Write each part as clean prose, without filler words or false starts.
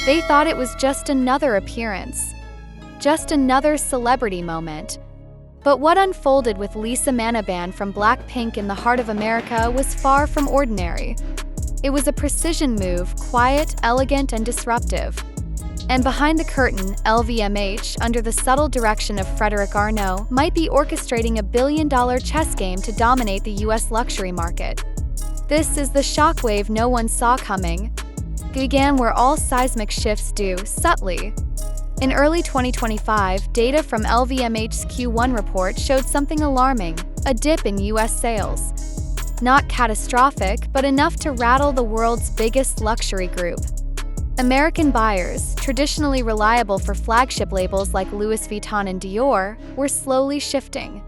They thought it was just another appearance, just another celebrity moment. But what unfolded with Lisa Manoban from Blackpink in the heart of America was far from ordinary. It was a precision move, quiet, elegant, and disruptive. And behind the curtain, LVMH, under the subtle direction of Frederic Arnault, might be orchestrating a billion-dollar chess game to dominate the US luxury market. This is the shockwave no one saw coming. It began where all seismic shifts do, subtly. In early 2025, data from LVMH's Q1 report showed something alarming, a dip in US sales. Not catastrophic, but enough to rattle the world's biggest luxury group. American buyers, traditionally reliable for flagship labels like Louis Vuitton and Dior, were slowly shifting.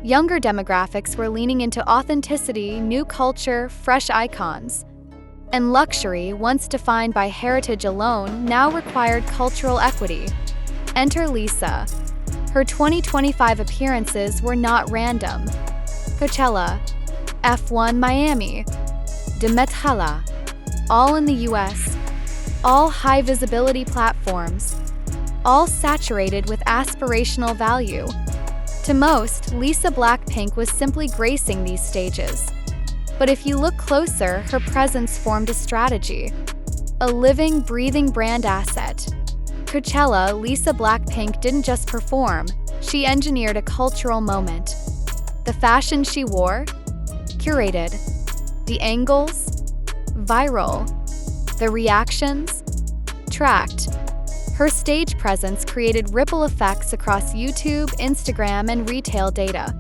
Younger demographics were leaning into authenticity, new culture, fresh icons. And luxury, once defined by heritage alone, now required cultural equity. Enter Lisa. Her 2025 appearances were not random. Coachella, F1 Miami, de Metropolitan, all in the US, all high-visibility platforms, all saturated with aspirational value. To most, Lisa Blackpink was simply gracing these stages. But if you look closer, her presence formed a strategy, a living, breathing brand asset. Coachella, Lisa Blackpink didn't just perform, she engineered a cultural moment. The fashion she wore? Curated. The angles? Viral. The reactions? Tracked. Her stage presence created ripple effects across YouTube, Instagram, and retail data.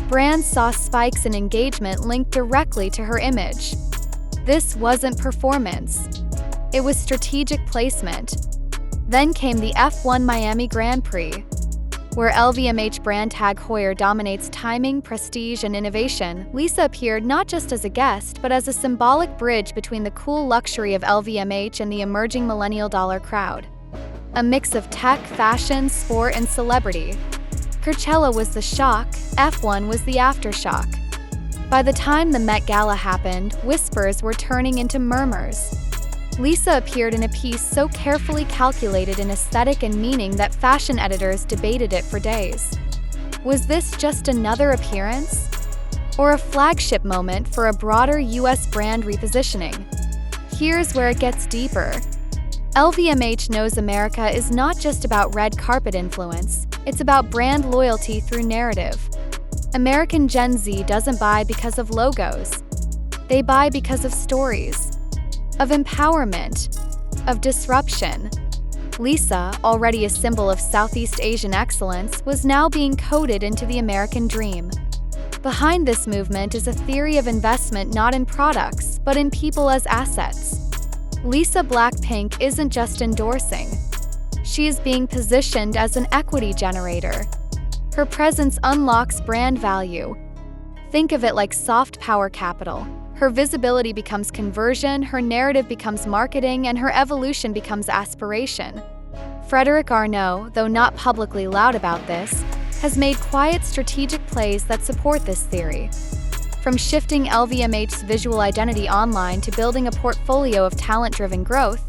Brands saw spikes in engagement linked directly to her image. This wasn't performance. It was strategic placement. Then came the F1 Miami Grand Prix, where LVMH brand tag Heuer dominates timing, prestige, and innovation. Lisa appeared not just as a guest, but as a symbolic bridge between the cool luxury of LVMH and the emerging millennial dollar crowd. A mix of tech, fashion, sport, and celebrity. Coachella was the shock, F1 was the aftershock. By the time the Met Gala happened, whispers were turning into murmurs. Lisa appeared in a piece so carefully calculated in aesthetic and meaning that fashion editors debated it for days. Was this just another appearance? Or a flagship moment for a broader US brand repositioning? Here's where it gets deeper. LVMH knows America is not just about red carpet influence, it's about brand loyalty through narrative. American Gen Z doesn't buy because of logos. They buy because of stories, of empowerment, of disruption. Lisa, already a symbol of Southeast Asian excellence, was now being coded into the American dream. Behind this movement is a theory of investment not in products, but in people as assets. Lisa Blackpink isn't just endorsing. She is being positioned as an equity generator. Her presence unlocks brand value. Think of it like soft power capital. Her visibility becomes conversion, her narrative becomes marketing, and her evolution becomes aspiration. Frederic Arnault, though not publicly loud about this, has made quiet strategic plays that support this theory. From shifting LVMH's visual identity online to building a portfolio of talent-driven growth,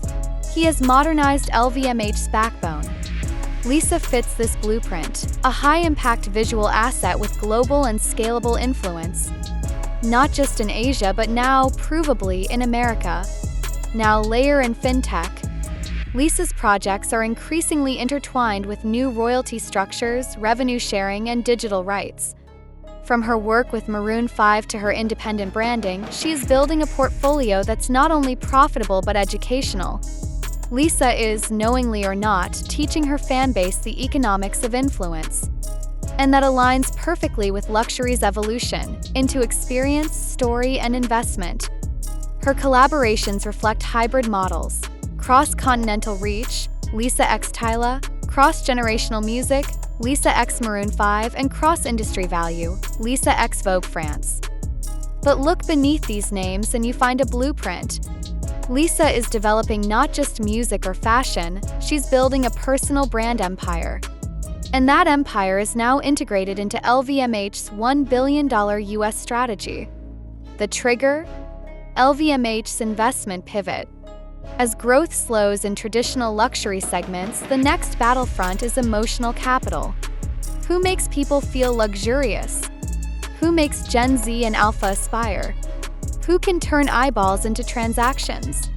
he has modernized LVMH's backbone. Lisa fits this blueprint, a high-impact visual asset with global and scalable influence. Not just in Asia, but now, provably, in America. Now layer in fintech. Lisa's projects are increasingly intertwined with new royalty structures, revenue sharing, and digital rights. From her work with Maroon 5 to her independent branding, she is building a portfolio that's not only profitable but educational. Lisa is, knowingly or not, teaching her fan base the economics of influence. And that aligns perfectly with luxury's evolution into experience, story, and investment. Her collaborations reflect hybrid models: cross-continental reach, Lisa x Tyla, cross-generational music, Lisa x Maroon 5, and cross-industry value, Lisa x Vogue France. But look beneath these names and you find a blueprint. Lisa is developing not just music or fashion, she's building a personal brand empire. And that empire is now integrated into LVMH's $1 billion US strategy. The trigger? LVMH's investment pivot. As growth slows in traditional luxury segments, the next battlefront is emotional capital. Who makes people feel luxurious? Who makes Gen Z and Alpha aspire? Who can turn eyeballs into transactions?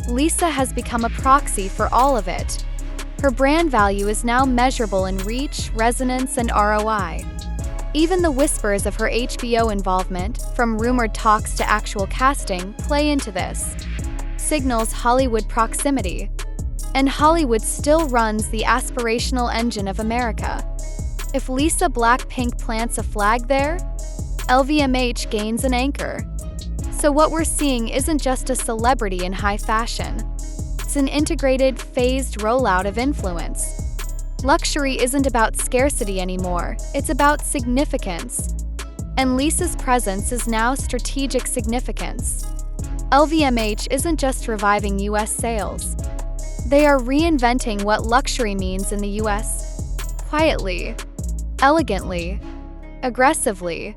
Lisa has become a proxy for all of it. Her brand value is now measurable in reach, resonance, and ROI. Even the whispers of her HBO involvement, from rumored talks to actual casting, play into this. Signals Hollywood proximity. And Hollywood still runs the aspirational engine of America. If Lisa Blackpink plants a flag there, LVMH gains an anchor. So what we're seeing isn't just a celebrity in high fashion. It's an integrated, phased rollout of influence. Luxury isn't about scarcity anymore, it's about significance. And Lisa's presence is now strategic significance. LVMH isn't just reviving US sales. They are reinventing what luxury means in the US. Quietly, elegantly, aggressively.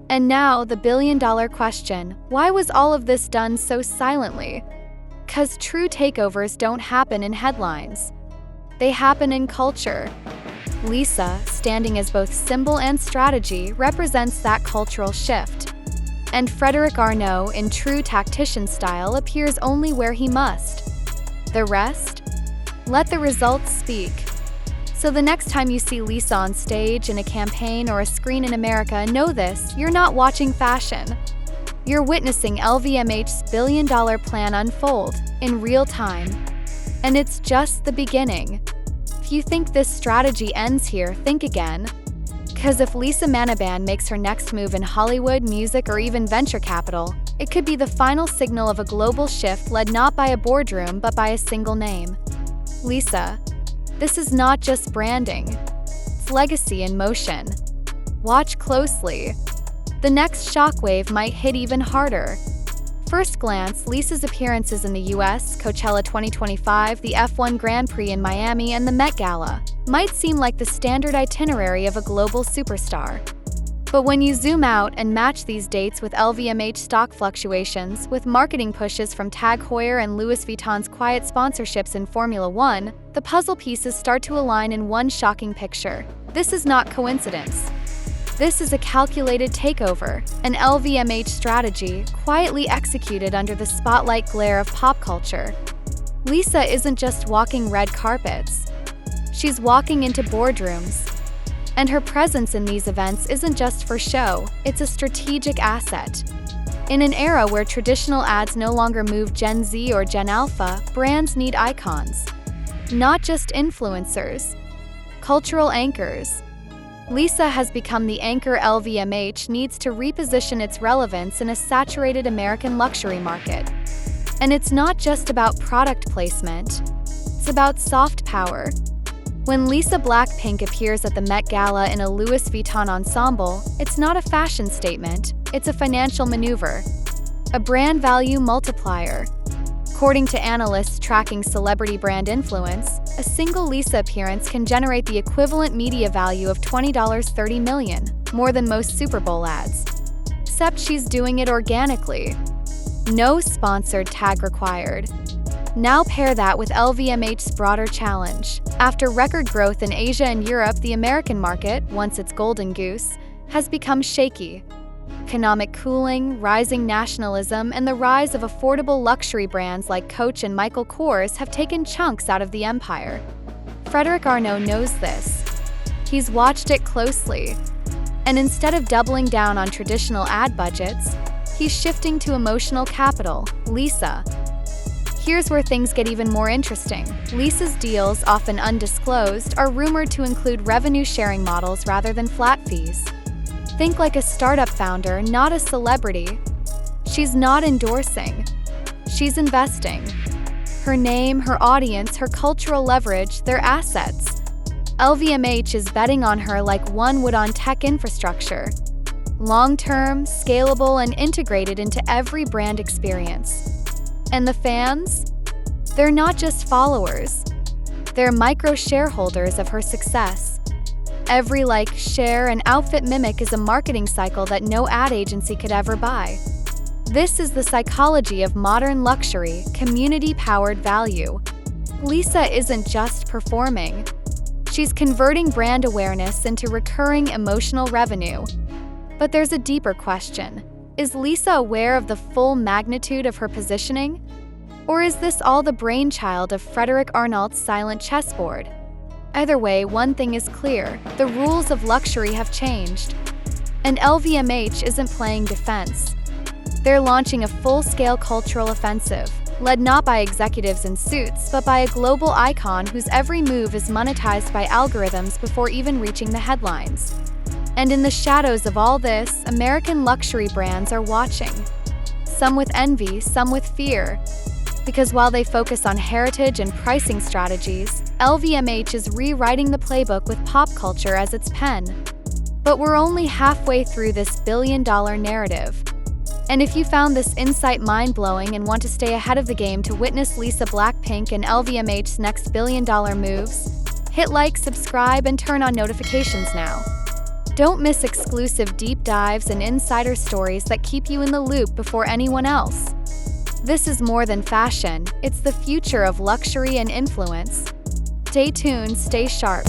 And now the billion-dollar question: why was all of this done so silently? 'Cause true takeovers don't happen in headlines. They happen in culture. Lisa, standing as both symbol and strategy, represents that cultural shift. And Frederic Arnault, in true tactician style, appears only where he must. The rest? Let the results speak. So the next time you see Lisa on stage, in a campaign, or a screen in America, know this: you're not watching fashion. You're witnessing LVMH's billion-dollar plan unfold in real time. And it's just the beginning. If you think this strategy ends here, think again. 'Cause if Lisa Manoban makes her next move in Hollywood, music, or even venture capital, it could be the final signal of a global shift led not by a boardroom but by a single name. Lisa. This is not just branding. It's legacy in motion. Watch closely. The next shockwave might hit even harder. First glance, Lisa's appearances in the US, Coachella 2025, the F1 Grand Prix in Miami, and the Met Gala might seem like the standard itinerary of a global superstar. But when you zoom out and match these dates with LVMH stock fluctuations, with marketing pushes from Tag Heuer and Louis Vuitton's quiet sponsorships in Formula One, the puzzle pieces start to align in one shocking picture. This is not coincidence. This is a calculated takeover, an LVMH strategy quietly executed under the spotlight glare of pop culture. Lisa isn't just walking red carpets. She's walking into boardrooms. And her presence in these events isn't just for show, it's a strategic asset. In an era where traditional ads no longer move Gen Z or Gen Alpha, brands need icons. Not just influencers. Cultural anchors. Lisa has become the anchor LVMH needs to reposition its relevance in a saturated American luxury market. And it's not just about product placement, it's about soft power. When Lisa Blackpink appears at the Met Gala in a Louis Vuitton ensemble, it's not a fashion statement, it's a financial maneuver. A brand value multiplier. According to analysts tracking celebrity brand influence, a single Lisa appearance can generate the equivalent media value of $20.30 million, more than most Super Bowl ads. Except she's doing it organically. No sponsored tag required. Now pair that with LVMH's broader challenge. After record growth in Asia and Europe, the American market, once its golden goose, has become shaky. Economic cooling, rising nationalism, and the rise of affordable luxury brands like Coach and Michael Kors have taken chunks out of the empire. Frederic Arnault knows this. He's watched it closely. And instead of doubling down on traditional ad budgets, he's shifting to emotional capital, Lisa. Here's where things get even more interesting. Lisa's deals, often undisclosed, are rumored to include revenue-sharing models rather than flat fees. Think like a startup founder, not a celebrity. She's not endorsing. She's investing. Her name, her audience, her cultural leverage, their assets. LVMH is betting on her like one would on tech infrastructure. Long-term, scalable, and integrated into every brand experience. And the fans? They're not just followers. They're micro-shareholders of her success. Every like, share, and outfit mimic is a marketing cycle that no ad agency could ever buy. This is the psychology of modern luxury, community-powered value. Lisa isn't just performing. She's converting brand awareness into recurring emotional revenue. But there's a deeper question. Is Lisa aware of the full magnitude of her positioning? Or is this all the brainchild of Frederic Arnault's silent chessboard? Either way, one thing is clear: the rules of luxury have changed. And LVMH isn't playing defense. They're launching a full-scale cultural offensive, led not by executives in suits, but by a global icon whose every move is monetized by algorithms before even reaching the headlines. And in the shadows of all this, American luxury brands are watching. Some with envy, some with fear. Because while they focus on heritage and pricing strategies, LVMH is rewriting the playbook with pop culture as its pen. But we're only halfway through this billion-dollar narrative. And if you found this insight mind-blowing and want to stay ahead of the game to witness Lisa Blackpink and LVMH's next billion-dollar moves, hit like, subscribe, and turn on notifications now. Don't miss exclusive deep dives and insider stories that keep you in the loop before anyone else. This is more than fashion, it's the future of luxury and influence. Stay tuned, stay sharp.